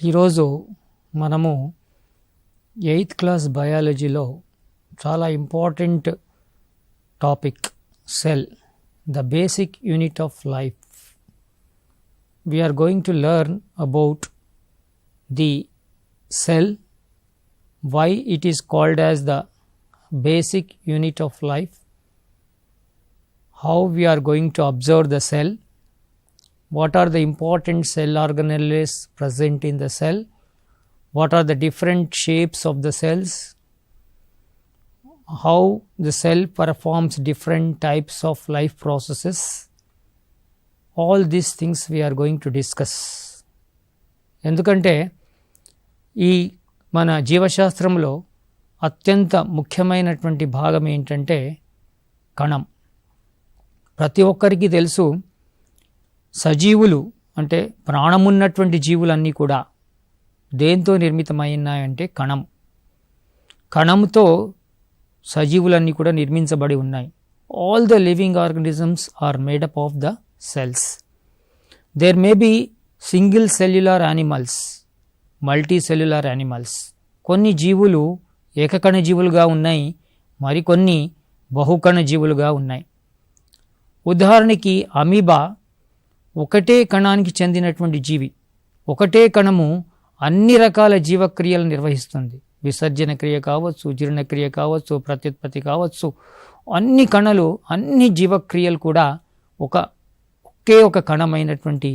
ఈరోజు మనము 8th class బయాలజీలో చాలా important topic cell, the basic unit of life. We are going to learn about the cell, why it is called as the basic unit of life, how we are going to observe the cell, what are the important cell organelles present in the cell, what are the different shapes of the cells, how the cell performs different types of life processes. All these things we are going to discuss. ఎందుకంటే ఈ మన జీవశాస్త్రంలో అత్యంత ముఖ్యమైనటువంటి భాగం ఏంటంటే కణం. ప్రతి ఒక్కరికి తెలుసు, సజీవులు అంటే ప్రాణమున్నటువంటి జీవులన్నీ కూడా దేంతో నిర్మితమైనాయంటే కణం. కణంతో సజీవులన్నీ కూడా నిర్మించబడి ఉన్నాయి. All the living organisms are made up of the cells. There may be single cellular animals, multicellular animals. కొన్ని జీవులు ఏకకణ జీవులుగా ఉన్నాయి, మరికొన్ని బహుకణ జీవులుగా ఉన్నాయి. ఉదాహరణకి అమీబా ఒకటే కణానికి చెందినటువంటి జీవి. ఒకటే కణము అన్ని రకాల జీవక్రియలు నిర్వహిస్తుంది. విసర్జన క్రియ కావచ్చు, జీర్ణక్రియ కావచ్చు, ప్రత్యుత్పత్తి కావచ్చు. అన్ని కణాలు, అన్ని జీవక్రియలు కూడా ఒకే ఒక కణమైనటువంటి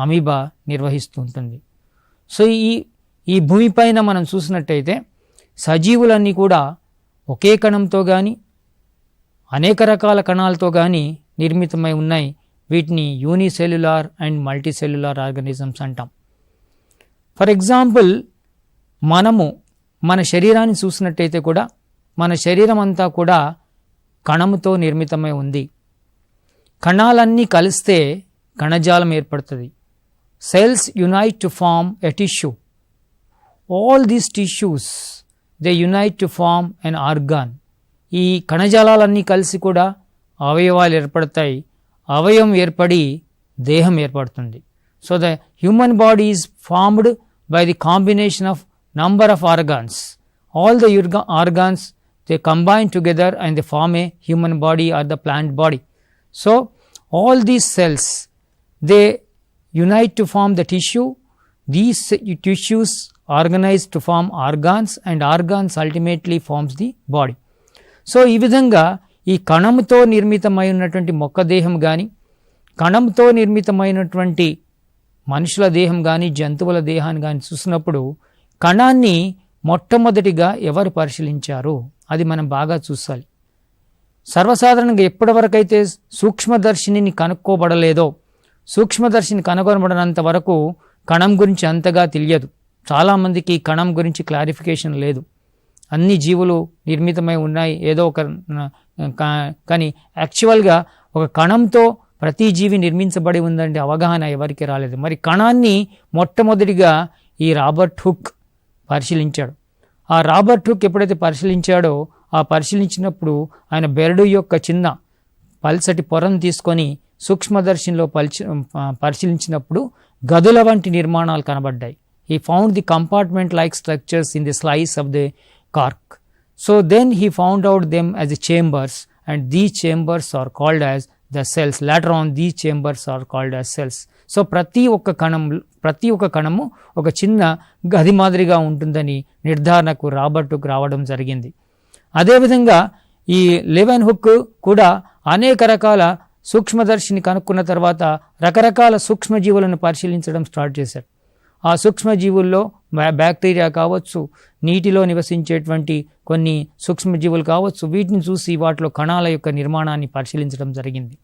అమీబా నిర్వహిస్తూ ఉంటుంది. సో ఈ భూమిపైన మనం చూసినట్టయితే సజీవులన్నీ కూడా ఒకే కణంతో కానీ అనేక రకాల కణాలతో కానీ నిర్మితమై ఉన్నాయి. వీటిని యూనిసెల్యులార్ అండ్ మల్టీసెల్యులార్ ఆర్గానిజమ్స్ అంటాం. ఫర్ ఎగ్జాంపుల్, మనము మన శరీరాన్ని చూసినట్టయితే కూడా మన శరీరం అంతా కూడా కణముతో నిర్మితమై ఉంది. కణాలన్నీ కలిస్తే కణజాలం ఏర్పడుతుంది. Cells unite to form a tissue. All these tissues they unite to form an organ. ఈ కణజాలాలన్నీ కలిసి కూడా అవయవాలు ఏర్పడతాయి. అవయవం ఏర్పడి దేహం ఏర్పడుతుంది. So the human body is formed by the combination of number of organs. All the organs they combine together and they form a human body or the plant body. So all these cells, they unite to form the tissue. These tissues organize to form organs, and organs ultimately forms the body. So ఈ విధంగా ఈ కణంతో నిర్మితమై ఉన్నటువంటి మొక్క దేహం కానీ, కణంతో నిర్మితమైనటువంటి మనుషుల దేహం కానీ, జంతువుల దేహాన్ని కానీ చూసినప్పుడు కణాన్ని మొట్టమొదటిగా ఎవరు పరిశీలించారు అది మనం బాగా చూసాలి. సర్వసాధారణంగా ఎప్పటివరకైతే సూక్ష్మదర్శినిని కనుక్కోబడలేదో, సూక్ష్మదర్శిని కనుగొనబడినంత వరకు కణం గురించి అంతగా తెలియదు. చాలామందికి కణం గురించి క్లారిఫికేషన్ లేదు. అన్ని జీవులు నిర్మితమై ఉన్నాయి ఏదో ఒక, కానీ యాక్చువల్గా ఒక కణంతో ప్రతి జీవి నిర్మించబడి ఉందంటే అవగాహన ఎవరికి రాలేదు. మరి కణాన్ని మొట్టమొదటిగా ఈ రాబర్ట్ హుక్ పరిశీలించాడు. ఆ రాబర్ట్ హుక్ ఎప్పుడైతే పరిశీలించాడో, ఆ పరిశీలించినప్పుడు ఆయన బెరడు యొక్క చిన్న పల్సటి పొరను తీసుకొని సూక్ష్మదర్శినిలో పరిశీలించినప్పుడు గదుల వంటి నిర్మాణాలు కనబడ్డాయి. He found the compartment like structures in the slice of the cork. So then he found out them as the chambers, and these chambers are called as the cells. Later on these chambers are called as cells. So ప్రతి ఒక్క కణము ఒక చిన్న గది మాదిరిగా ఉంటుందని నిర్ధారణకు రాబర్ట్కు రావడం జరిగింది. అదేవిధంగా ఈ లెవెన్ హుక్ కూడా అనేక రకాల సూక్ష్మదర్శిని కనుక్కున్న తర్వాత రకరకాల సూక్ష్మజీవులను పరిశీలించడం స్టార్ట్ చేశారు. ఆ సూక్ష్మజీవుల్లో బ్యాక్టీరియా కావచ్చు, నీటిలో నివసించేటువంటి కొన్ని సూక్ష్మజీవులు కావచ్చు, వీటిని చూసి వాటిలో కణాల యొక్క నిర్మాణాన్ని పరిశీలించడం జరిగింది.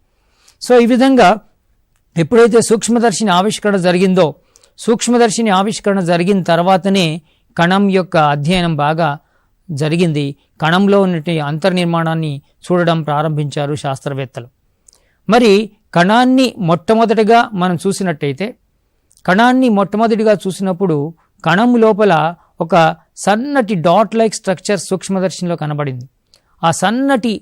సో ఈ విధంగా ఎప్పుడైతే సూక్ష్మదర్శిని ఆవిష్కరణ జరిగిందో, సూక్ష్మదర్శిని ఆవిష్కరణ జరిగిన తర్వాతనే కణం యొక్క అధ్యయనం బాగా జరిగింది. కణంలో ఉన్నటువంటి అంతర్నిర్మాణాన్ని చూడడం ప్రారంభించారు శాస్త్రవేత్తలు. మరి కణాన్ని మొట్టమొదటిగా మనం చూసినట్టయితే, కణాన్ని మొట్టమొదటిగా చూసినప్పుడు కణం లోపల ఒక సన్నటి డాట్ లైక్ స్ట్రక్చర్ సూక్ష్మదర్శినిలో కనబడింది. ఆ సన్నటి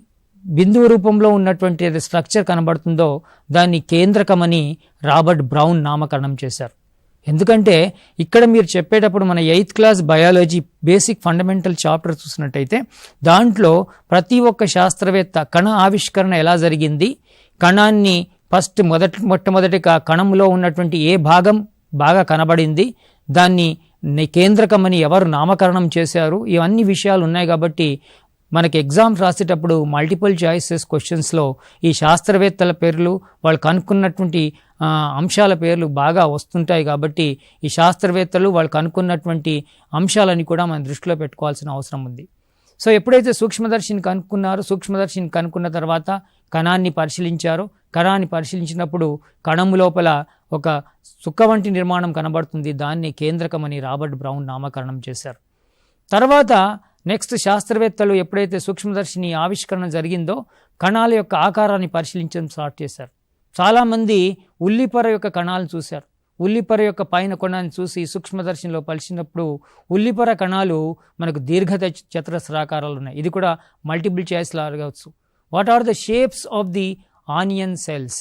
బిందువు రూపంలో ఉన్నటువంటి ఏది స్ట్రక్చర్ కనబడుతుందో దాన్ని కేంద్రకమని రాబర్ట్ బ్రౌన్ నామకరణం చేశారు. ఎందుకంటే ఇక్కడ మీరు చెప్పేటప్పుడు మన 8th class biology basic fundamental chapter చూసినట్టయితే దాంట్లో ప్రతి ఒక్క శాస్త్రవేత్త కణ ఆవిష్కరణ ఎలా జరిగింది, కణాన్ని ఫస్ట్ మొట్టమొదటి కణంలో ఉన్నటువంటి ఏ భాగం బాగా కనబడింది, దాన్ని కేంద్రకమని ఎవరు నామకరణం చేశారు, ఇవన్నీ విషయాలు ఉన్నాయి. కాబట్టి మనకి ఎగ్జామ్స్ రాసేటప్పుడు మల్టిపుల్ చాయిసెస్ క్వశ్చన్స్లో ఈ శాస్త్రవేత్తల పేర్లు, వాళ్ళు కనుక్కున్నటువంటి అంశాల పేర్లు బాగా వస్తుంటాయి. కాబట్టి ఈ శాస్త్రవేత్తలు వాళ్ళు కనుక్కున్నటువంటి అంశాలని కూడా మనం దృష్టిలో పెట్టుకోవాల్సిన అవసరం ఉంది. సో ఎప్పుడైతే సూక్ష్మదర్శిని కనుక్కున్నారో, సూక్ష్మదర్శిని కనుక్కున్న తర్వాత కణాన్ని పరిశీలించారో, కణాన్ని పరిశీలించినప్పుడు కణం లోపల ఒక చుక్క వంటి నిర్మాణం కనబడుతుంది. దాన్ని కేంద్రకమని రాబర్ట్ బ్రౌన్ నామకరణం చేశారు. తర్వాత నెక్స్ట్ శాస్త్రవేత్తలు ఎప్పుడైతే సూక్ష్మదర్శిని ఆవిష్కరణ జరిగిందో కణాల యొక్క ఆకారాన్ని పరిశీలించడం స్టార్ట్ చేశారు. చాలామంది ఉల్లిపొర యొక్క కణాలను చూశారు. ఉల్లిపొర యొక్క పైన కొనాన్ని చూసి సూక్ష్మదర్శినిలో పరిచినప్పుడు ఉల్లిపొర కణాలు మనకు దీర్ఘ చతురస్రాకారాలు ఉన్నాయి. ఇది కూడా మల్టిపుల్ చాయిస్ లా అడగవచ్చు. What are the shapes of the onion cells?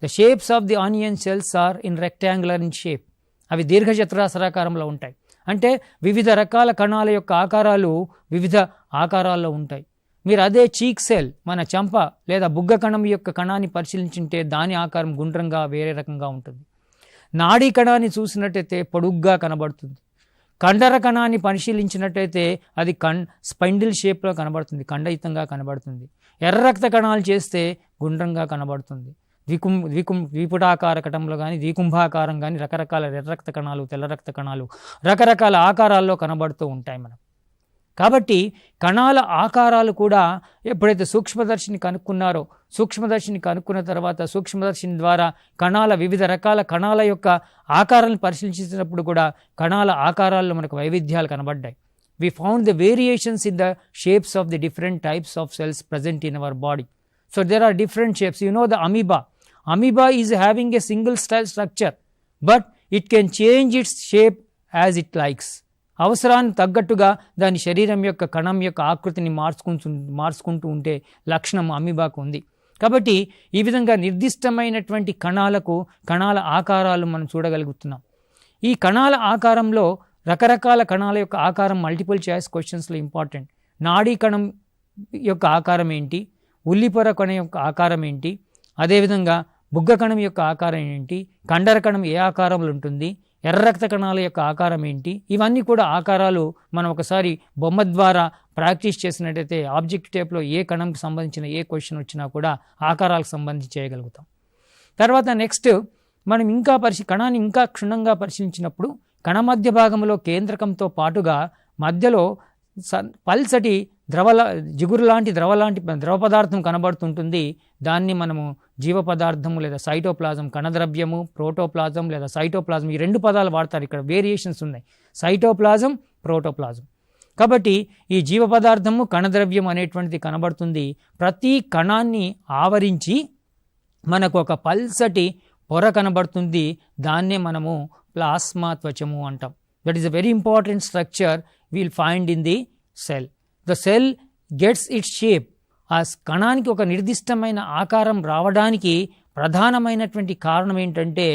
The shapes of the onion cells are in rectangular in shape. అవి దీర్ఘ చతురస్రాకారంలో ఉంటాయి. అంటే వివిధ రకాల కణాల యొక్క ఆకారాలు వివిధ ఆకారాల్లో ఉంటాయి. మీరు అదే చీక్ సెల్, మన చెంప లేదా బుగ్గ కణం యొక్క కణాన్ని పరిశీలించుంటే దాని ఆకారం గుండ్రంగా వేరే రకంగా ఉంటుంది. నాడీ కణాన్ని చూసినట్టయితే పొడుగ్గా కనబడుతుంది. కండర కణాన్ని పరిశీలించినట్టయితే అది స్పైండిల్ షేప్లో కనబడుతుంది, ఖండయుతంగా కనబడుతుంది. ఎర్ర రక్త కణాలు చేస్తే గుండ్రంగా కనబడుతుంది. ద్విపుటాకార కటంలో కానీ ద్వికుంభాకారం కానీ రకరకాల ఎర్ర రక్త కణాలు, తెల్ల రక్త కణాలు రకరకాల ఆకారాల్లో కనబడుతూ ఉంటాయి మనకు. కాబట్టి కణాల ఆకారాలు కూడా ఎప్పుడైతే సూక్ష్మదర్శిని కనుక్కున్నారో, సూక్ష్మదర్శిని కనుక్కున్న తర్వాత సూక్ష్మదర్శిని ద్వారా కణాల వివిధ రకాల కణాల యొక్క ఆకారాలను పరిశీలించినప్పుడు కూడా కణాల ఆకారాల్లో మనకు వైవిధ్యాలు కనబడ్డాయి. We found the variations in the shapes of the different types of cells present in our body. So there are different shapes. You know the amoeba. Amoeba is having a single cell structure, but it can change its shape as it likes. అవసరాన్ని తగ్గట్టుగా దాని శరీరం యొక్క కణం యొక్క ఆకృతిని మార్చుకుంటూ ఉంటే లక్షణం అమీబాకు ఉంది. కాబట్టి ఈ విధంగా నిర్దిష్టమైనటువంటి కణాల ఆకారాలు మనం చూడగలుగుతున్నాం. ఈ కణాల ఆకారంలో రకరకాల కణాల యొక్క ఆకారం మల్టిపుల్ చాయిస్ క్వశ్చన్స్లో ఇంపార్టెంట్. నాడీ కణం యొక్క ఆకారం ఏంటి, ఉల్లిపొర కణం యొక్క ఆకారం ఏంటి, అదేవిధంగా బుగ్గ కణం యొక్క ఆకారం ఏంటి, కండర కణం ఏ ఆకారంలో ఉంటుంది, ఎర్ర రక్త కణాల యొక్క ఆకారం ఏంటి, ఇవన్నీ కూడా ఆకారాలు మనం ఒకసారి బొమ్మ ద్వారా ప్రాక్టీస్ చేసినట్టయితే ఆబ్జెక్ట్ టేప్లో ఏ కణంకి సంబంధించిన ఏ క్వశ్చన్ వచ్చినా కూడా ఆకారాలకు సంబంధించి చేయగలుగుతాం. తర్వాత నెక్స్ట్ మనం కణాన్ని ఇంకా క్షుణ్ణంగా పరిశీలించినప్పుడు కణ మధ్య భాగంలో కేంద్రకంతో పాటుగా మధ్యలో పల్సటి జిగురు లాంటి ద్రవ పదార్థం కనబడుతుంటుంది. దాన్ని మనము జీవ పదార్థము లేదా సైటోప్లాజం, కణద్రవ్యము, ప్రోటోప్లాజం లేదా సైటోప్లాజం, ఈ రెండు పదాలు వాడతారు. ఇక్కడ వేరియేషన్స్ ఉన్నాయి, సైటోప్లాజం, ప్రోటోప్లాజం. కాబట్టి ఈ జీవ పదార్థము, కణద్రవ్యం అనేటువంటిది కనబడుతుంది. ప్రతి కణాన్ని ఆవరించి మనకు ఒక పల్సటి పొర కనబడుతుంది. దాన్నే మనము ప్లాస్మా త్వచము అంటాం. That is a very important structure wheel find in the cell. The cell gets it's shape. ఆ కణానికి ఒక నిర్దిష్టమైన ఆకారం రావడానికి ప్రధానమైనటువంటి కారణం ఏంటంటే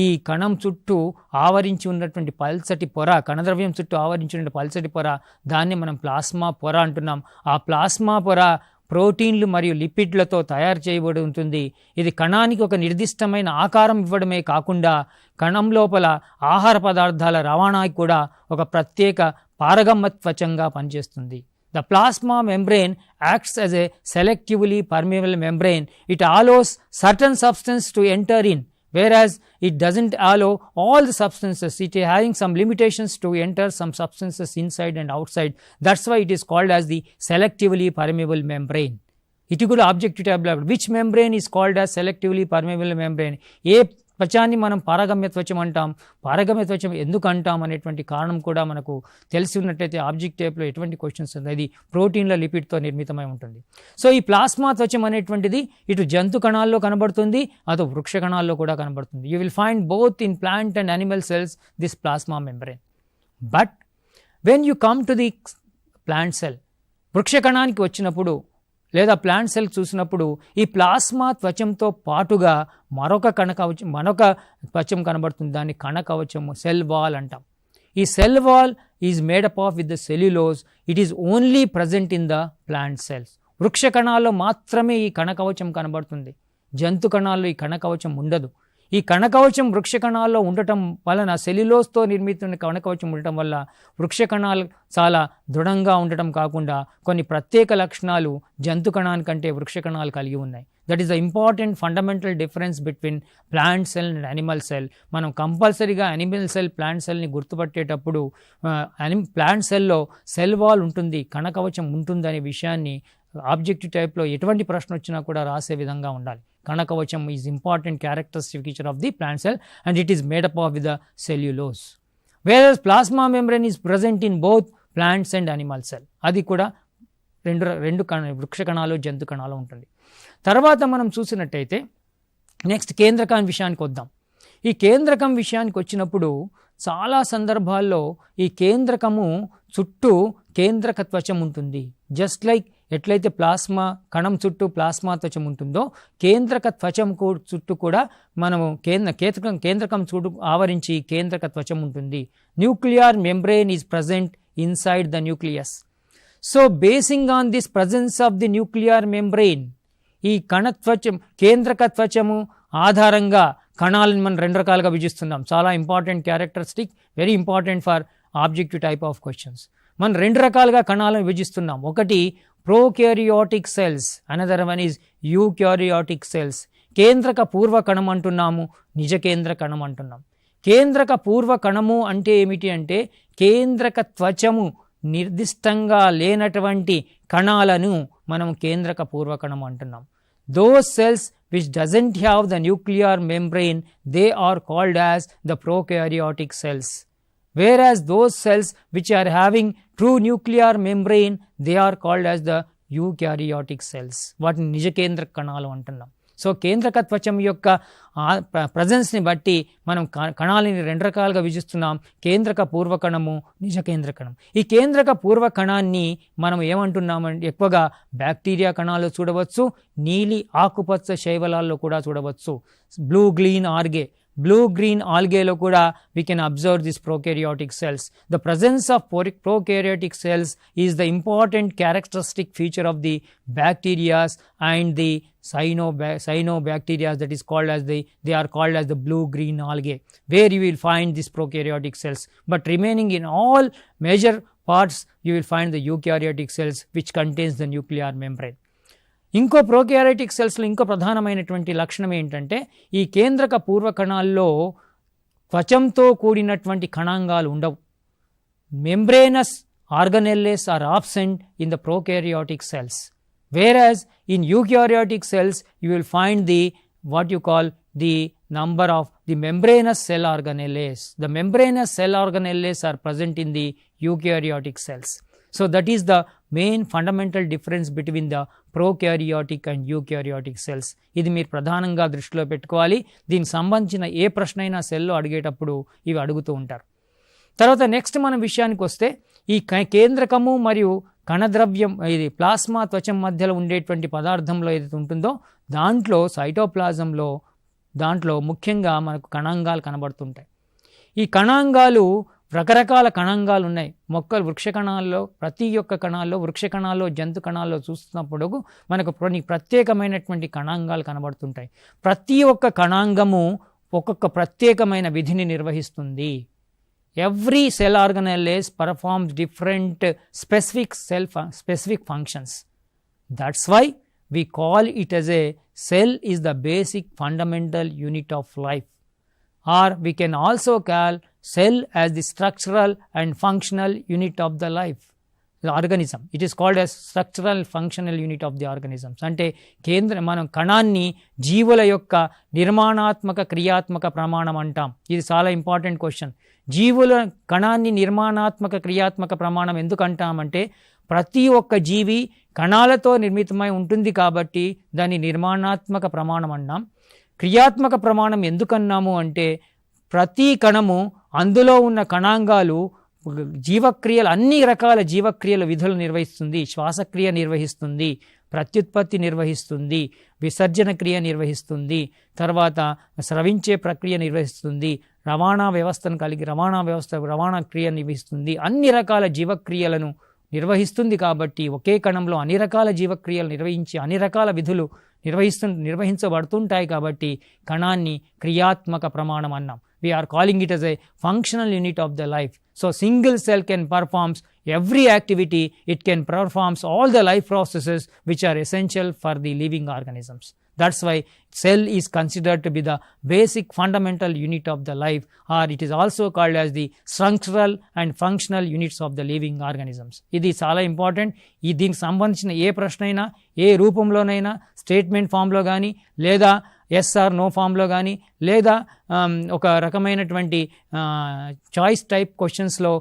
ఈ కణం చుట్టూ ఆవరించి ఉన్నటువంటి పల్సటి పొర, కణద్రవ్యం చుట్టూ ఆవరించి ఉన్న పల్సటి పొర, దాన్ని మనం ప్లాస్మా పొర అంటున్నాం. ఆ ప్లాస్మా పొర ప్రోటీన్లు మరియు లిపిడ్లతో తయారు చేయబడి ఉంటుంది. ఇది కణానికి ఒక నిర్దిష్టమైన ఆకారం ఇవ్వడమే కాకుండా కణం లోపల ఆహార పదార్థాల రవాణాకి కూడా ఒక ప్రత్యేక పారగమ్య త్వచంగా పనిచేస్తుంది. The plasma membrane acts as a selectively permeable membrane. It allows certain substance to enter in, whereas it doesn't allow all the substances. It is having some limitations to enter some substances inside and outside. That's why it is called as the selectively permeable membrane. It is good objective tablet. Which membrane is called as selectively permeable membrane? త్వచాన్ని మనం పారగమ్య త్వచం అంటాం. పారగమ్య త్వచం ఎందుకు అంటాం అనేటువంటి కారణం కూడా మనకు తెలిసి ఉన్నట్టయితే ఆబ్జెక్ట్ టైప్లో ఎటువంటి క్వశ్చన్స్ ఉంది, అది ప్రోటీన్ల లిపిడ్తో నిర్మితమై ఉంటుంది. సో ఈ ప్లాస్మా త్వచం అనేటువంటిది ఇటు జంతు కణాల్లో కనబడుతుంది, అటు వృక్ష కణాల్లో కూడా కనబడుతుంది. You will find both in plant and animal cells this plasma membrane. But when you come to the plant cell, వృక్ష కణానికి వచ్చినప్పుడు లేదా ప్లాంట్ సెల్ చూసినప్పుడు ఈ ప్లాస్మా త్వచంతో పాటుగా మరొక త్వచం కనబడుతుంది. దాన్ని కణకవచము, సెల్ వాల్ అంటాం. ఈ cell wall is made up of with the cellulose. It is only present in the plant cells. వృక్ష కణాల్లో మాత్రమే ఈ కణకవచం కనబడుతుంది. జంతు కణాల్లో ఈ కణకవచం ఉండదు. ఈ కణకవచం వృక్ష కణాల్లో ఉండటం వలన, సెల్యులోజ్తో నిర్మిత కణకవచం ఉండటం వల్ల వృక్ష కణాలు చాలా దృఢంగా ఉండటం కాకుండా కొన్ని ప్రత్యేక లక్షణాలు జంతు కణానికంటే వృక్ష కణాలు కలిగి ఉన్నాయి. That is the important fundamental difference between plant cell and animal cell. మనం కంపల్సరీగా యానిమల్ సెల్, ప్లాంట్ సెల్ని గుర్తుపట్టేటప్పుడు ప్లాంట్ సెల్లో సెల్ వాల్ ఉంటుంది, కణకవచం ఉంటుందనే విషయాన్ని ఆబ్జెక్టివ్ టైప్లో ఎటువంటి ప్రశ్న వచ్చినా కూడా రాసే విధంగా ఉండాలి. కణకవచం is important characteristic feature of the plant cell and it is made up of with the cellulose. Whereas plasma membrane is present in both plants and animal cell. అది కూడా రెండు వృక్ష కణాలు, జంతు కణాలు ఉంటుంది. తర్వాత మనం చూసినట్టయితే నెక్స్ట్ కేంద్రకం విషయానికి వద్దాం. ఈ కేంద్రకం విషయానికి వచ్చినప్పుడు చాలా సందర్భాల్లో ఈ కేంద్రకము చుట్టూ కేంద్రక త్వచం ఉంటుంది. జస్ట్ లైక్ ఎట్లయితే ప్లాస్మా కణం చుట్టూ ప్లాస్మా త్వచం ఉంటుందో, కేంద్రక త్వచం చుట్టూ కూడా మనము కేంద్రకం చుట్టూ ఆవరించి కేంద్రక త్వచం ఉంటుంది. Nuclear membrane is present inside the nucleus. So basing on this presence of the nuclear membrane, ఈ కణత్వచం కేంద్రక త్వచము ఆధారంగా కణాలను మనం రెండు రకాలుగా విభజిస్తున్నాం. చాలా important characteristic, very important for objective type of questions. మనం రెండు రకాలుగా కణాలను విభజిస్తున్నాం. ఒకటి prokaryotic cells, another one is eukaryotic cells. కేంద్రక పూర్వ కణం అంటున్నాము, నిజ కేంద్ర కణం అంటున్నాం. కేంద్రక పూర్వ కణము అంటే ఏమిటి అంటే కేంద్రక త్వచము నిర్దిష్టంగా లేనటువంటి కణాలను మనం కేంద్రక పూర్వ కణం అంటున్నాం. Those cells which doesn't have the nuclear membrane, they are called as the prokaryotic cells. Whereas those cells which are having true nuclear membrane, they are called as the eukaryotic cells. వాటిని నిజ కేంద్ర కణాలు అంటున్నాం. So కేంద్రక త్వచం యొక్క ప్రజెన్స్ని బట్టి మనం కణాలని రెండు రకాలుగా విభజిస్తున్నాం. కేంద్రక పూర్వకణము, నిజ కేంద్ర కణం. ఈ కేంద్రక పూర్వ కణాన్ని మనం ఏమంటున్నామంటే ఎక్కువగా బ్యాక్టీరియా కణాలు చూడవచ్చు, నీలి ఆకుపచ్చ శైవలాల్లో కూడా చూడవచ్చు. బ్లూ గ్రీన్ ఆల్గేలో కూడా we can observe these prokaryotic cells. The presence of prokaryotic cells is the important characteristic feature of the bacteria and the cyanobacteria, that is called as they are called as the blue green algae, where you will find these prokaryotic cells. But remaining in all major parts you will find the eukaryotic cells which contains the nuclear membrane. ఇంకో prokaryotic సెల్స్లో ఇంకో ప్రధానమైనటువంటి లక్షణం ఏంటంటే ఈ కేంద్రక పూర్వ కణాల్లో త్వచంతో కూడినటువంటి కణాంగాలు ఉండవు. Membranous organelles are absent in the prokaryotic cells, whereas in eukaryotic cells you will find the what you call the number of the membranous cell organelles. The membranous cell organelles are present in the eukaryotic cells. So that is the main fundamental difference between the prokaryotic and eukaryotic cells. ఇది మీరు ప్రధానంగా దృష్టిలో పెట్టుకోవాలి. దీనికి సంబంధించిన ఏ ప్రశ్న అయినా సెల్లో అడిగేటప్పుడు ఇవి అడుగుతూ ఉంటారు. తర్వాత నెక్స్ట్ మన విషయానికి వస్తే ఈ కేంద్రకము మరియు కణద్రవ్యం, ఇది ప్లాస్మా త్వచం మధ్యలో ఉండేటువంటి పదార్థంలో ఏదైతే ఉంటుందో దాంట్లో సైటోప్లాజంలో దాంట్లో ముఖ్యంగా మనకు కణాంగాలు కనబడుతుంటాయి. ఈ కణాంగాలు రకరకాల కణాంగాలు ఉన్నాయి. వృక్ష కణాల్లో ప్రతి ఒక్క కణాల్లో, వృక్ష కణాల్లో, జంతు కణాల్లో చూస్తున్నప్పుడు మనకు ప్రత్యేకమైనటువంటి కణాంగాలు కనబడుతుంటాయి. ప్రతి ఒక్క కణాంగము ఒక్కొక్క ప్రత్యేకమైన విధిని నిర్వహిస్తుంది. Every cell organelles performs different specific functions. That's why we call it as a cell is the basic fundamental unit of life, or we can also call cell as the structural and functional unit of the life, the organism. It is called as structural functional unit of the organisms. అంటే మనం కణాన్ని జీవుల యొక్క నిర్మాణాత్మక క్రియాత్మక ప్రమాణం అంటాం. ఇది చాలా ఇంపార్టెంట్ క్వశ్చన్. జీవుల కణాన్ని నిర్మాణాత్మక క్రియాత్మక ప్రమాణం ఎందుకు అంటామంటే ప్రతి ఒక్క జీవి కణాలతో నిర్మితమై ఉంటుంది కాబట్టి దాన్ని నిర్మాణాత్మక ప్రమాణం అన్నాం. క్రియాత్మక ప్రమాణం ఎందుకన్నాము అంటే ప్రతి కణము అందులో ఉన్న కణాంగాలు జీవక్రియలు, అన్ని రకాల జీవక్రియల విధులు నిర్వహిస్తుంది. శ్వాసక్రియ నిర్వహిస్తుంది, ప్రత్యుత్పత్తి నిర్వహిస్తుంది, విసర్జన క్రియ నిర్వహిస్తుంది, తర్వాత స్రవించే ప్రక్రియ నిర్వహిస్తుంది, రవాణా క్రియ నిర్వహిస్తుంది, అన్ని రకాల జీవక్రియలను నిర్వహిస్తుంది. కాబట్టి ఒకే కణంలో అన్ని రకాల జీవక్రియలు నిర్వహించి అన్ని రకాల విధులు నిర్వహించబడుతుంటాయి. కాబట్టి కణాన్ని క్రియాత్మక ప్రమాణం అన్నాం. We are calling it as a functional unit of the life. So single cell can perform every activity. It can perform all the life processes which are essential for the living organisms. That's why cell is considered to be the basic fundamental unit of the life, or it is also called as the structural and functional units of the living organisms. ఇది చాలా important. దీనికి సంబంధించిన ఏ ప్రశ్న అయినా ఏ రూపంలోనైనా statement ఫామ్లో కానీ లేదా ఎస్ ఆర్ నో ఫామ్లో కానీ లేదా ఒక రకమైనటువంటి చాయిస్ టైప్ క్వశ్చన్స్లో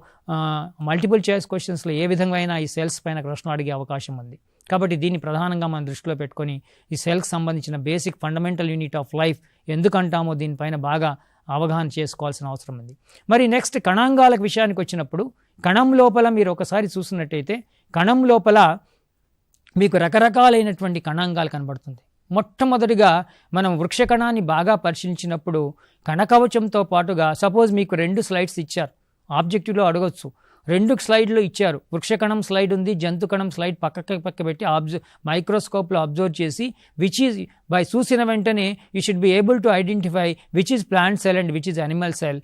మల్టిపుల్ చాయిస్ క్వశ్చన్స్లో ఏ విధంగా అయినా ఈ సెల్స్ పైన ప్రశ్న అడిగే అవకాశం ఉంది. కాబట్టి దీన్ని ప్రధానంగా మనం దృష్టిలో పెట్టుకొని ఈ సెల్కి సంబంధించిన basic fundamental unit of life ఎందుకంటామో దీనిపైన బాగా అవగాహన చేసుకోవాల్సిన అవసరం ఉంది. మరి నెక్స్ట్ కణాంగాల విషయానికి వచ్చినప్పుడు కణం లోపల మీరు ఒకసారి చూసినట్టయితే కణం లోపల మీకు రకరకాలైనటువంటి కణాంగాలు కనబడుతుంది. మొట్టమొదటిగా మనం వృక్ష కణాన్ని బాగా పరిశీలించినప్పుడు కణకవచంతో పాటుగా సపోజ్ మీకు 2 స్లైడ్స్ ఇచ్చారు, ఆబ్జెక్టివ్లో అడగొచ్చు, 2 స్లైడ్లు ఇచ్చారు, వృక్షకణం స్లైడ్ ఉంది, జంతు కణం స్లైడ్ పక్క పెట్టి మైక్రోస్కోప్లో అబ్జర్వ్ చేసి విచ్ ఈజ్ బై చూసిన వెంటనే you should be able to identify which is plant cell and which is animal cell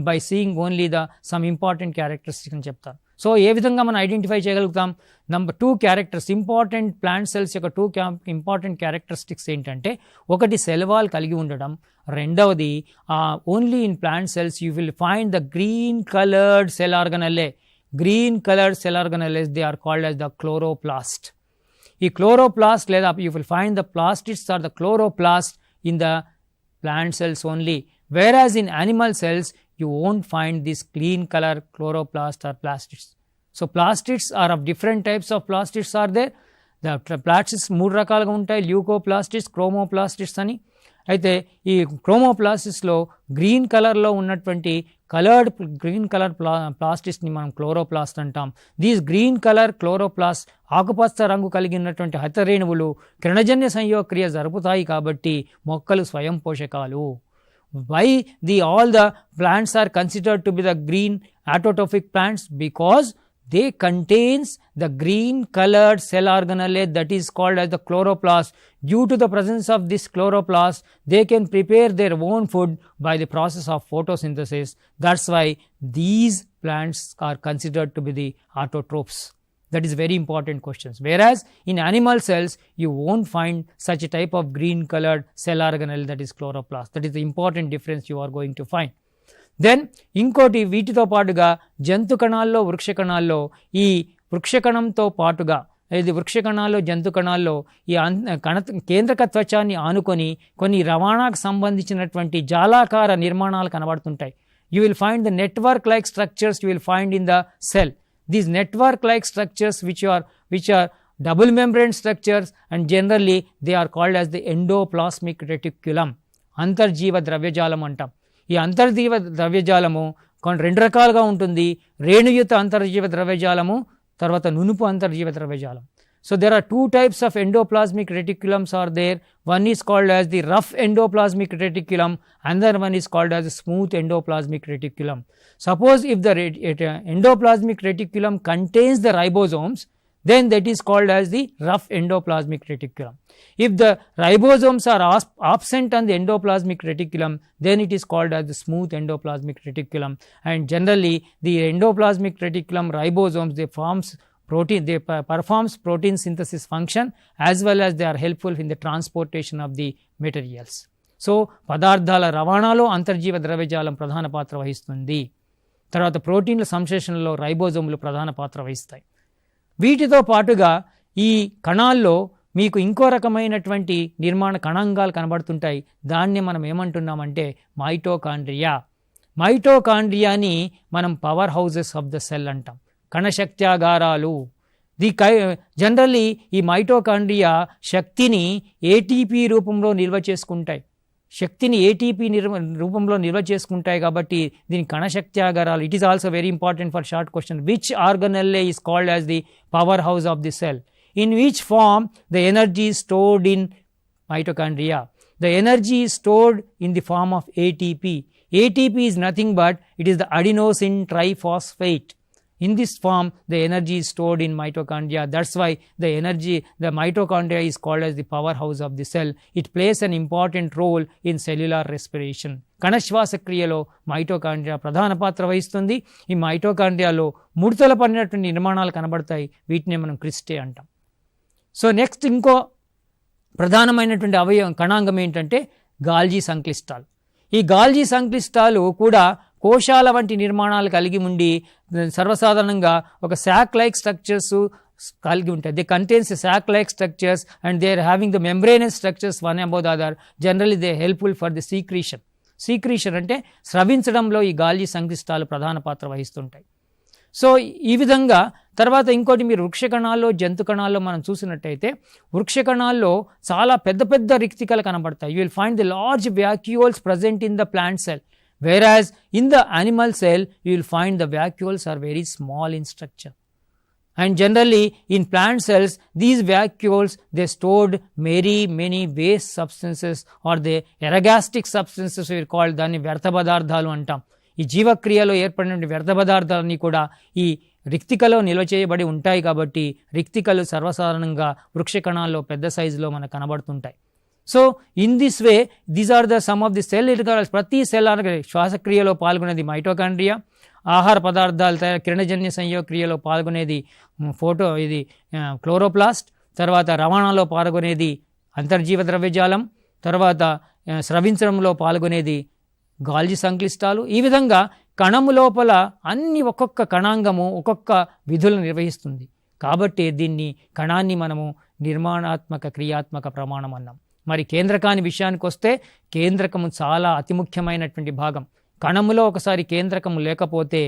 by seeing only the sum important characteristics అని చెప్తాను. సో ఏ విధంగా మనం ఐడెంటిఫై చేయగలుగుతాం? Number 2 characters, important plant cells యొక్క 2 important characteristics ఏంటంటే, ఒకటి cell wall కలిగి ఉండడం, రెండవది only in plant cells you will find the green coloured cell organelle. Green coloured cell organelles they are called as the chloroplast. ఈ chloroplast లేదా you will find the plastids or the chloroplast in the plant cells only, whereas in animal cells you won't find this green color chloroplast or plastids. So plastids are of different types of plastids are there. The plastids 3 రకాలుగా ఉంటాయి, ల్యూకోప్లాస్టిడ్స్, క్రోమోప్లాస్టిడ్స్ అని. అయితే ఈ క్రోమోప్లాస్టిడ్స్లో green కలర్లో ఉన్నటువంటి green colour ప్లాస్టిడ్స్ని మనం chloroplast అంటాం. These green colour chloroplast ఆకుపచ్చ రంగు కలిగి ఉన్నటువంటి హరితరేణువులు కిరణజన్య సంయోగక్రియ జరుపుతాయి కాబట్టి మొక్కలు స్వయం పోషకాలు. Why all the plants are considered to be the green autotrophic plants? Because they contains the green colored cell organelle that is called as the chloroplast. Due to the presence of this chloroplast, they can prepare their own food by the process of photosynthesis. That's why these plants are considered to be the autotrophs. That is very important questions. Whereas in animal cells, you won't find such a type of green colored cell organelle that is chloroplast. That is the important difference you are going to find. Then ఇంకోటి వీటితో పాటుగా జంతు కణాల్లో వృక్ష కణాల్లో ఈ వృక్ష కణంతో పాటుగా ఇది వృక్ష కణాల్లో జంతు కణాల్లో ఈ కేంద్రక త్వచాన్ని ఆనుకొని కొన్ని రవాణాకు సంబంధించినటువంటి జాలాకార నిర్మాణాలు కనబడుతుంటాయి. You will find the network like structures you will find in the cell. These network like structures which are double membrane structures and generally they are called as the endoplasmic reticulum. అంతర్జీవ ద్రవ్యజాలం అంటాం. ఈ అంతర్జీవ ద్రవ్యజాలము 2 రకాలుగా ఉంటుంది. రేణుయుత అంతర్జీవ ద్రవ్యజాలము, తర్వాత నునుపు అంతర్జీవ ద్రవ్యజాలం. So there are 2 types of endoplasmic reticulums are there. One is called as the rough endoplasmic reticulum, another one is called as the smooth endoplasmic reticulum. Suppose if the endoplasmic reticulum contains the ribosomes, then that is called as the rough endoplasmic reticulum. If the ribosomes are absent on the endoplasmic reticulum, then it is called as the smooth endoplasmic reticulum. And generally the endoplasmic reticulum ribosomes, they performs protein synthesis function as well as they are helpful in the transportation of the materials. So పదార్థాల రవాణాలో అంతర్జీవ ద్రవ్యజాలం ప్రధాన పాత్ర వహిస్తుంది. తర్వాత ప్రోటీన్ల సంశ్లేషణలో రైబోజోములు ప్రధాన పాత్ర వహిస్తాయి. వీటితో పాటుగా ఈ కణాల్లో మీకు ఇంకో రకమైనటువంటి నిర్మాణ కణాంగాలు కనబడుతుంటాయి. దాన్ని మనం ఏమంటున్నామంటే మైటోకాండ్రియా. మైటోకాండ్రియాని మనం power houses of the cell అంటాం, కణశక్త్యాగారాలు. జనరల్లీ ఈ మైటోకాండ్రియా శక్తిని ఏటీపీ రూపంలో నిల్వ చేసుకుంటాయి. శక్తిని ఏటీపీ రూపంలో నిల్వ చేసుకుంటాయి కాబట్టి దీని కణశక్త్యాగారాలు. It is also very important for short question. Which organelle is called as the power house of the cell? in which form the energy is stored in mitochondria. The energy is stored in the form of ATP. ATP is nothing but it is the adenosine triphosphate. In this form, the energy is stored in mitochondria. That's why the mitochondria is called as the powerhouse of the cell. It plays an important role in cellular respiration. కణశ్వాస క్రియలో mitochondria ప్రధాన పాత్ర వహిస్తుంది. ఈ మైటోకాండ్రియాలో ముడతలు పడినటువంటి నిర్మాణాలు కనబడతాయి. వీటిని మనం క్రిస్టే అంటాం. సో నెక్స్ట్ ఇంకో ప్రధానమైనటువంటి కణాంగం ఏంటంటే గాల్జీ సంక్లిష్టాలు. ఈ గాల్జీ సంక్లిష్టాలు కూడా కోశాల వంటి నిర్మాణాలు కలిగి ఉండి సర్వసాధారణంగా ఒక శాక్ లైక్ స్ట్రక్చర్స్ కలిగి ఉంటాయి. They contains sac like structures and they are having the membranous structures one above the other. Generally they helpful for the secretion అంటే స్రవించడంలో ఈ గాల్జీ సంక్లిష్టాలు ప్రధాన పాత్ర వహిస్తుంటాయి. సో ఈ విధంగా తర్వాత ఇంకోటి మీరు వృక్ష కణాల్లో జంతు కణాల్లో మనం చూసినట్టయితే వృక్ష కణాల్లో చాలా పెద్ద పెద్ద రిక్తికలు కనబడతాయి. You will find the large vacuoles present in the plant cell, whereas in the animal cell you will find the vacuoles are very small in structure. And generally in plant cells these vacuoles they stored many waste substances or the eragastic substances we will call దాన్ని వ్యర్థ పదార్థాలు అంటాం. ఈ జీవక్రియలో ఏర్పడిన వ్యర్థ పదార్థాలన్నీ కూడా ఈ రిక్తికలో నిల్వ చేయబడి ఉంటాయి. కాబట్టి రిక్తికలు సర్వసాధారణంగా వృక్ష కణాల్లో పెద్ద సైజులో మనకు కనబడుతుంటాయి. So in this way these are the some of the cell organelles. ప్రతి సెల్ అనగా శ్వాసక్రియలో పాల్గొనేది మైటోకాండ్రియా, ఆహార పదార్థాల తయారు కిరణజన్య సంయోగక్రియలో పాల్గొనేది క్లోరోప్లాస్ట్, తర్వాత రవాణాలో పాల్గొనేది అంతర్జీవ ద్రవ్యజాలం, తర్వాత స్రవించడంలో పాల్గొనేది గాల్జీ సంక్లిష్టాలు. ఈ విధంగా కణము లోపల అన్ని ఒక్కొక్క కణాంగము ఒక్కొక్క విధులను నిర్వహిస్తుంది. కాబట్టి దీన్ని కణాన్ని మనము నిర్మాణాత్మక క్రియాత్మక ప్రమాణం అన్నాం. మరి కేంద్రకాని విషయానికి వస్తే కేంద్రకము చాలా అతి ముఖ్యమైనటువంటి భాగం. కణములో ఒకసారి కేంద్రకము లేకపోతే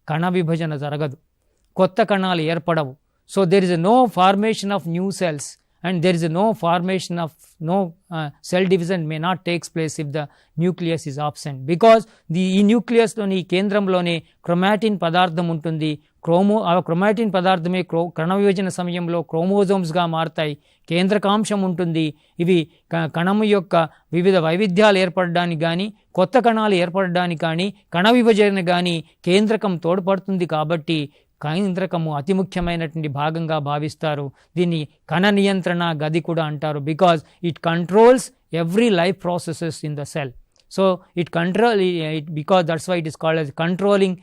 కణ విభజన జరగదు, కొత్త కణాలు ఏర్పడవు. So there is no formation of new cells and there is no formation of cell division may not takes place if the nucleus is absent, because ఈ న్యూక్లియస్ లోని కేంద్రంలోనే క్రోమాటిన్ పదార్థం ఉంటుంది. క్రోమాటిన్ పదార్థమే కణ విభజన సమయంలో క్రోమోజోమ్స్గా మారుతాయి. కేంద్రకాంశం ఉంటుంది. ఇవి కణము యొక్క వివిధ వైవిధ్యాలు ఏర్పడడానికి కానీ కొత్త కణాలు ఏర్పడడానికి కానీ కణ విభజన కానీ కేంద్రకం తోడ్పడుతుంది. కాబట్టి కేంద్రకము అతి ముఖ్యమైనటువంటి భాగంగా భావిస్తారు. దీన్ని కణ నియంత్రణ గది కూడా అంటారు. Because it controls every life processes in the cell. So because that's why it is called as controlling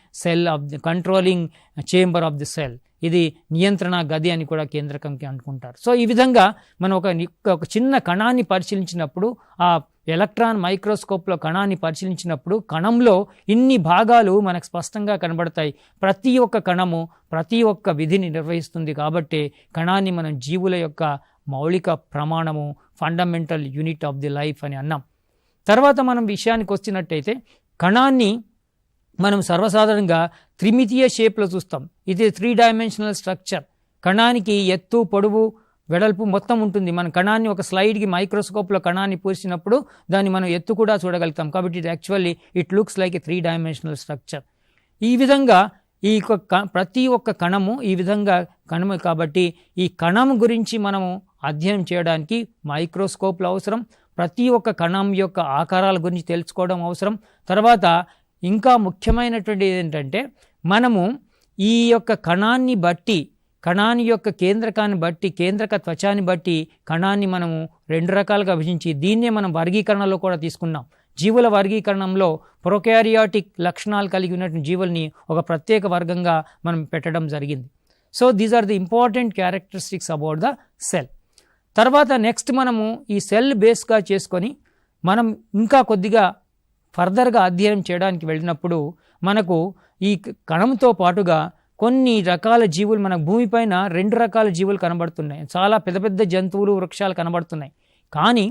chamber of the cell. ఇది నియంత్రణ గది అని కూడా కేంద్రకంకి అనుకుంటారు. సో ఈ విధంగా మనం ఒక చిన్న కణాన్ని పరిశీలించినప్పుడు, ఆ ఎలక్ట్రాన్ మైక్రోస్కోప్లో కణాన్ని పరిశీలించినప్పుడు కణంలో ఇన్ని భాగాలు మనకు స్పష్టంగా కనబడతాయి. ప్రతి ఒక్క కణము ప్రతి ఒక్క విధిని నిర్వహిస్తుంది. కాబట్టి కణాన్ని మనం జీవుల యొక్క మౌలిక ప్రమాణము, fundamental unit of the life అని అన్నాం. తర్వాత మనం విషయానికి వచ్చినట్టయితే కణాన్ని మనం సర్వసాధారణంగా త్రిమితీయ షేప్లో చూస్తాం. ఇది 3 డైమెన్షనల్ స్ట్రక్చర్. కణానికి ఎత్తు, పొడవు, వెడల్పు మొత్తం ఉంటుంది. మన కణాన్ని ఒక స్లైడ్కి మైక్రోస్కోప్లో కణాన్ని పూసినప్పుడు దాన్ని మనం ఎత్తు కూడా చూడగలుగుతాం. కాబట్టి it looks like A 3 dimensional structure. ఈ విధంగా ప్రతి ఒక్క కణము ఈ విధంగా కణము. కాబట్టి ఈ కణం గురించి మనము అధ్యయనం చేయడానికి మైక్రోస్కోప్లు అవసరం. ప్రతి ఒక్క కణం యొక్క ఆకారాల గురించి తెలుసుకోవడం అవసరం. తర్వాత ఇంకా ముఖ్యమైనటువంటి ఏంటంటే మనము ఈ యొక్క కణాన్ని బట్టి, కణాన్ని యొక్క కేంద్రకాన్ని బట్టి, కేంద్రక త్వచాన్ని బట్టి కణాన్ని మనము 2 రకాలుగా విభజించి దీన్నే మనం వర్గీకరణలో కూడా తీసుకున్నాం. జీవుల వర్గీకరణంలో ప్రొకారియాటిక్ లక్షణాలు కలిగి ఉన్నటువంటి జీవుల్ని ఒక ప్రత్యేక వర్గంగా మనం పెట్టడం జరిగింది. So these are the important characteristics about the cell. తర్వాత నెక్స్ట్ మనము ఈ సెల్ బేస్గా చేసుకొని మనం ఇంకా కొద్దిగా ఫర్దర్గా అధ్యయనం చేయడానికి వెళ్ళినప్పుడు మనకు ఈ కణంతో పాటుగా కొన్ని రకాల జీవులు మన భూమిపైన 2 రకాల జీవులు కనబడుతున్నాయి. చాలా పెద్ద పెద్ద జంతువులు, వృక్షాలు కనబడుతున్నాయి. కానీ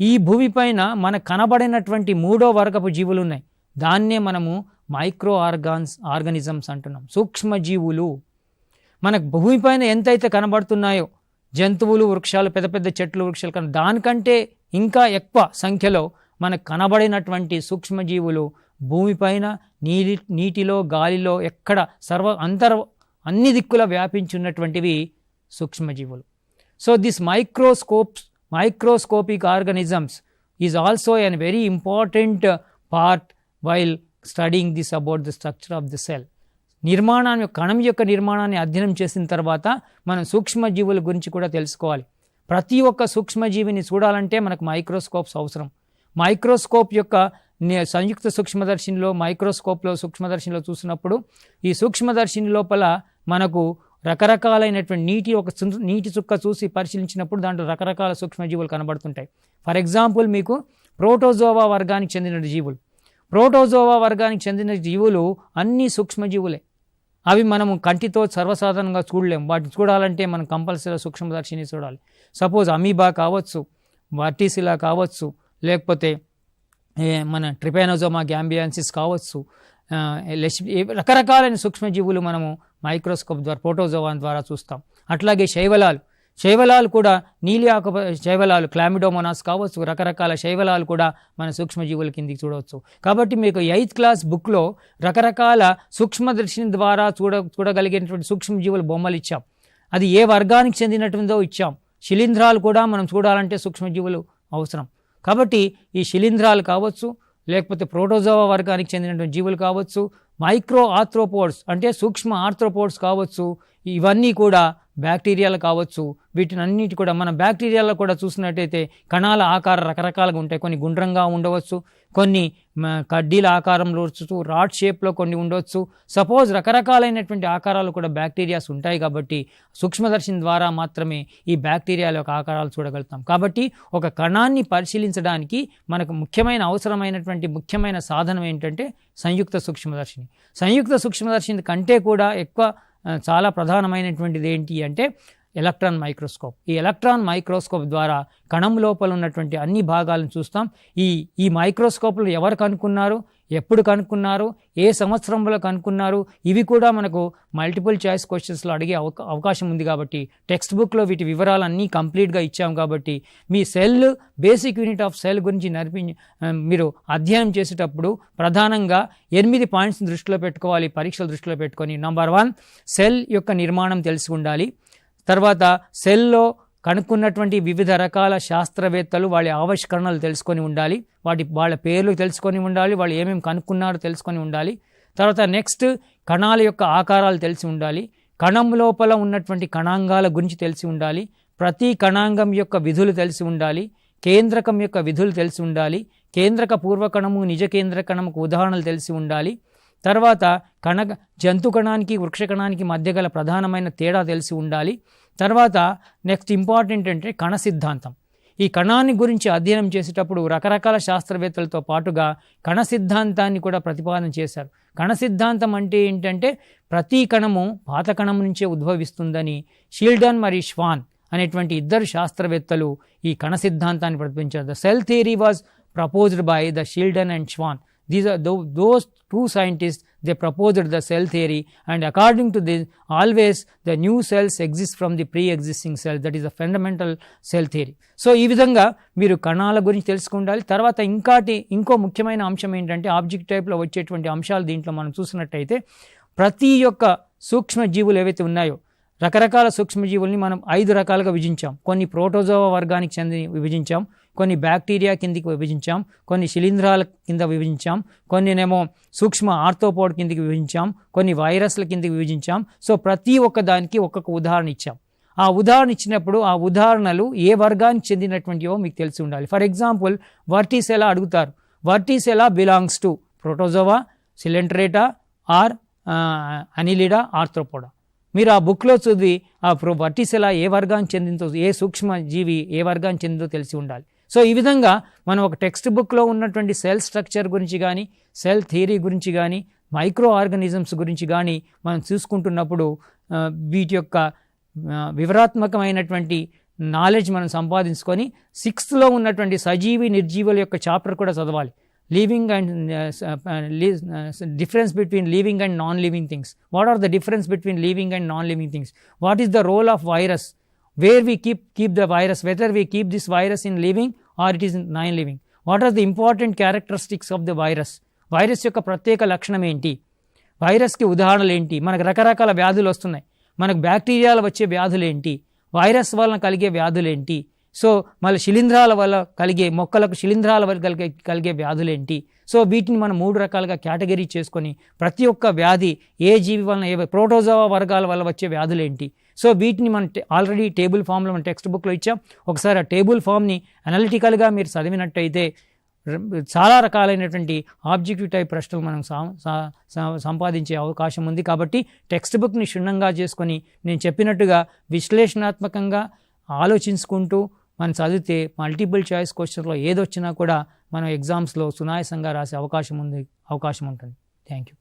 ఈ భూమిపైన మనకు కనబడినటువంటి 3వ వర్గపు జీవులు ఉన్నాయి. దాన్నే మనము మైక్రో ఆర్గానిజమ్స్ అంటున్నాం, సూక్ష్మజీవులు. మనకు భూమిపైన ఎంతైతే కనబడుతున్నాయో జంతువులు, వృక్షాలు, పెద్ద పెద్ద చెట్లు, వృక్షాలు దానికంటే ఇంకా ఎక్కువ సంఖ్యలో మనకు కనబడినటువంటి సూక్ష్మజీవులు భూమిపైన, నీటిలో, గాలిలో, ఎక్కడ అన్ని దిక్కుల వ్యాపించి ఉన్నటువంటివి సూక్ష్మజీవులు. So this microscopic organisms is also a very important part while studying this about the structure of the cell. నిర్మాణాన్ని, కణం యొక్క నిర్మాణాన్ని అధ్యయనం చేసిన తర్వాత మనం సూక్ష్మజీవుల గురించి కూడా తెలుసుకోవాలి. ప్రతి ఒక్క సూక్ష్మజీవిని చూడాలంటే మనకు మైక్రోస్కోప్స్ అవసరం. మైక్రోస్కోప్ యొక్క సంయుక్త సూక్ష్మదర్శినిలో, మైక్రోస్కోప్లో సూక్ష్మదర్శినిలో చూసినప్పుడు ఈ సూక్ష్మదర్శిని లోపల మనకు రకరకాలైనటువంటి నీటి చుక్క చూసి పరిశీలించినప్పుడు దాంట్లో రకరకాల సూక్ష్మజీవులు కనబడుతుంటాయి. ఫర్ ఎగ్జాంపుల్ మీకు ప్రోటోజోవా వర్గానికి చెందిన జీవులు, ప్రోటోజోవా వర్గానికి చెందిన జీవులు అన్ని సూక్ష్మజీవులే. అవి మనము కంటితో సర్వసాధారణంగా చూడలేము. వాటిని చూడాలంటే మనం కంపల్సరీ సూక్ష్మదర్శిని చూడాలి. సపోజ్ అమీబా కావచ్చు, వర్టిసిలా కావచ్చు, లేకపోతే మన ట్రిపానోజోమా గ్యాంబియాన్సిస్ కావచ్చు, రకరకాలైన సూక్ష్మజీవులు మనము మైక్రోస్కోప్ ద్వారా, ప్రోటోజోవా ద్వారా చూస్తాం. అట్లాగే శైవలాలు కూడా నీలి ఆకు శైవలాలు, క్లామిడోమోనాస్ కావచ్చు, రకరకాల శైవలాలు కూడా మన సూక్ష్మజీవుల కిందికి చూడవచ్చు. కాబట్టి మీకు 8th క్లాస్ బుక్లో రకరకాల సూక్ష్మదర్శిని ద్వారా చూడగలిగేటువంటి సూక్ష్మజీవుల బొమ్మలు ఇచ్చాం. అది ఏ వర్గానికి చెందినటువంటిదో ఇచ్చాం. శిలీంధ్రాలు కూడా మనం చూడాలంటే సూక్ష్మజీవులు అవసరం. కాబట్టి ఈ శిలీంధ్రాలు కావచ్చు, లేకపోతే ప్రోటోజోవా వర్గానికి చెందినటువంటి జీవులు కావచ్చు, మైక్రో ఆర్థ్రోపోడ్స్ అంటే సూక్ష్మ ఆర్థ్రోపోడ్స్ కావచ్చు, ఇవన్నీ కూడా బ్యాక్టీరియాలు కావచ్చు. వీటిని అన్నిటి కూడా మన బ్యాక్టీరియాలో కూడా చూసినట్టయితే కణాల ఆకారం రకరకాలుగా ఉంటాయి. కొన్ని గుండ్రంగా ఉండవచ్చు, కొన్ని కడ్డీల ఆకారంలో, రాడ్ షేప్లో కొన్ని ఉండవచ్చు. సపోజ్ రకరకాలైనటువంటి ఆకారాలు కూడా బ్యాక్టీరియాస్ ఉంటాయి. కాబట్టి సూక్ష్మదర్శిని ద్వారా మాత్రమే ఈ బ్యాక్టీరియాల యొక్క ఆకారాలు చూడగలుగుతాం. కాబట్టి ఒక కణాన్ని పరిశీలించడానికి మనకు ముఖ్యమైన సాధనం ఏంటంటే సంయుక్త సూక్ష్మదర్శిని. సంయుక్త సూక్ష్మదర్శిని కంటే కూడా ఎక్కువ చాలా ప్రధానమైనటువంటిది ఏంటి అంటే ఎలక్ట్రాన్ మైక్రోస్కోప్. ఈ ఎలక్ట్రాన్ మైక్రోస్కోప్ ద్వారా కణం లోపల ఉన్నటువంటి అన్ని భాగాలను చూస్తాం. ఈ మైక్రోస్కోప్లు ఎవరు కనుక్కున్నారు, ఎప్పుడు కనుక్కున్నారు, ఏ సంవత్సరంలో కనుక్కున్నారు, ఇవి కూడా మనకు మల్టిపుల్ చాయిస్ క్వశ్చన్స్లో అడిగే అవకాశం ఉంది. కాబట్టి టెక్స్ట్ బుక్లో వీటి వివరాలన్నీ కంప్లీట్గా ఇచ్చాం. కాబట్టి మీ బేసిక్ యూనిట్ ఆఫ్ సెల్ గురించి మీరు అధ్యయనం చేసేటప్పుడు ప్రధానంగా 8 పాయింట్స్ దృష్టిలో పెట్టుకోవాలి, పరీక్షల దృష్టిలో పెట్టుకొని. నెంబర్ 1, సెల్ యొక్క నిర్మాణం తెలిసి ఉండాలి. తర్వాత సెల్లో కనుక్కున్నటువంటి వివిధ రకాల శాస్త్రవేత్తలు వాళ్ళ ఆవిష్కరణలు తెలుసుకొని ఉండాలి, వాళ్ళ పేర్లు తెలుసుకొని ఉండాలి, వాళ్ళు ఏమేమి కనుక్కున్నారో తెలుసుకొని ఉండాలి. తర్వాత నెక్స్ట్ కణాల యొక్క ఆకారాలు తెలిసి ఉండాలి, కణం లోపల ఉన్నటువంటి కణాంగాల గురించి తెలిసి ఉండాలి, ప్రతి కణాంగం యొక్క విధులు తెలిసి ఉండాలి, కేంద్రకం యొక్క విధులు తెలిసి ఉండాలి, కేంద్రక పూర్వకణము నిజ కేంద్రకణముకు ఉదాహరణలు తెలిసి ఉండాలి. తర్వాత జంతు కణానికి వృక్ష కణానికి మధ్య గల ప్రధానమైన తేడా తెలిసి ఉండాలి. తర్వాత నెక్స్ట్ ఇంపార్టెంట్ అంటే కణ సిద్ధాంతం. ఈ కణాన్ని గురించి అధ్యయనం చేసేటప్పుడు రకరకాల శాస్త్రవేత్తలతో పాటుగా కణ సిద్ధాంతాన్ని కూడా ప్రతిపాదన చేశారు. కణ సిద్ధాంతం అంటే ఏంటంటే ప్రతి కణము పాత కణం నుంచే ఉద్భవిస్తుందని షీల్డన్ మరియు ష్వాన్ అనేటువంటి 2 శాస్త్రవేత్తలు ఈ కణ సిద్ధాంతాన్ని ప్రతిపాదించారు. The cell theory was proposed by the Schleiden and Schwann. Those 2 scientists, they proposed the cell theory, and according to this, always the new cells exist from the pre-existing cell. That is the fundamental cell theory. So ఈ విధంగా మీరు కణాల గురించి తెలుసుకుండాలి. తర్వాత ఇంకో ముఖ్యమైన అంశం ఏంటంటే ఆబ్జెక్ట్ టైప్లో వచ్చేటువంటి అంశాలు దీంట్లో మనం చూసినట్టయితే ప్రతి ఒక్క సూక్ష్మజీవులు ఏవైతే ఉన్నాయో రకరకాల సూక్ష్మజీవుల్ని మనం 5 రకాలుగా విభజించాం. కొన్ని ప్రోటోజోవా వర్గానికి చెంది విభజించాం, కొన్ని బ్యాక్టీరియా కిందికి విభజించాం, కొన్ని శిలీంధ్రాల కింద విభజించాం, కొన్నినేమో సూక్ష్మ ఆర్థోపోడ్ కిందికి విభజించాం, కొన్ని వైరస్ల కిందికి విభజించాం. సో ప్రతి ఒక్క దానికి ఒక్కొక్క ఉదాహరణ ఇచ్చాం. ఆ ఉదాహరణ ఇచ్చినప్పుడు ఆ ఉదాహరణలు ఏ వర్గానికి చెందినటువంటివో మీకు తెలిసి ఉండాలి. ఫర్ ఎగ్జాంపుల్ వర్టిసెలా అడుగుతారు. Vorticella belongs to Protozoa, Coelenterata or Annelida, Arthropoda. మీరు ఆ బుక్లో చదివి ఆ వర్టిసెలా ఏ వర్గానికి చెందిందో, ఏ సూక్ష్మజీవి ఏ వర్గానికి చెందిందో తెలిసి ఉండాలి. సో ఈ విధంగా మనం ఒక టెక్స్ట్ బుక్లో ఉన్నటువంటి సెల్ స్ట్రక్చర్ గురించి కానీ, సెల్ థియరీ గురించి కానీ, మైక్రో ఆర్గానిజమ్స్ గురించి కానీ మనం చూసుకుంటున్నప్పుడు వీటి యొక్క వివరాత్మకమైనటువంటి నాలెడ్జ్ మనం సంపాదించుకొని 6th లో ఉన్నటువంటి సజీవి నిర్జీవుల యొక్క చాప్టర్ కూడా చదవాలి. Living and difference between living and non-living things. What are the difference between living and non-living things? What is the role of virus? Where we keep the virus, whether we keep this virus in living or it is in non-living. What are the important characteristics of the virus? Virus యొక్క ప్రత్యేక లక్షణం ఏంటి, వైరస్కి ఉదాహరణలు ఏంటి, మనకు రకరకాల వ్యాధులు వస్తున్నాయి, మనకు బ్యాక్టీరియాలు వచ్చే వ్యాధులు ఏంటి, వైరస్ వలన కలిగే వ్యాధులేంటి, సో మళ్ళీ శిలీంధ్రాల వల్ల కలిగే, మొక్కలకు శిలీంధ్రాల వల్ల కలిగే వ్యాధులేంటి. సో వీటిని మనం 3 రకాలుగా కేటగిరీ చేసుకొని ప్రతి ఒక్క వ్యాధి ఏ జీవి వలన, ప్రోటోజోవా వర్గాల వల్ల వచ్చే వ్యాధులేంటి, సో వీటిని మనం ఆల్రెడీ టేబుల్ ఫామ్లో మన టెక్స్ట్ బుక్లో ఇచ్చాం. ఒకసారి ఆ టేబుల్ ఫామ్ని అనలిటికల్గా మీరు చదివినట్టయితే చాలా రకాలైనటువంటి ఆబ్జెక్టివ్ టైప్ ప్రశ్నలు మనం సంపాదించే అవకాశం ఉంది. కాబట్టి టెక్స్ట్ బుక్ని క్షుణ్ణంగా చేసుకొని నేను చెప్పినట్టుగా విశ్లేషణాత్మకంగా ఆలోచించుకుంటూ మనం చదివితే మల్టిపుల్ చాయిస్ క్వశ్చన్లో ఏదొచ్చినా కూడా మనం ఎగ్జామ్స్లో సునాయాసంగా రాసే అవకాశం ఉంటుంది. Thank you.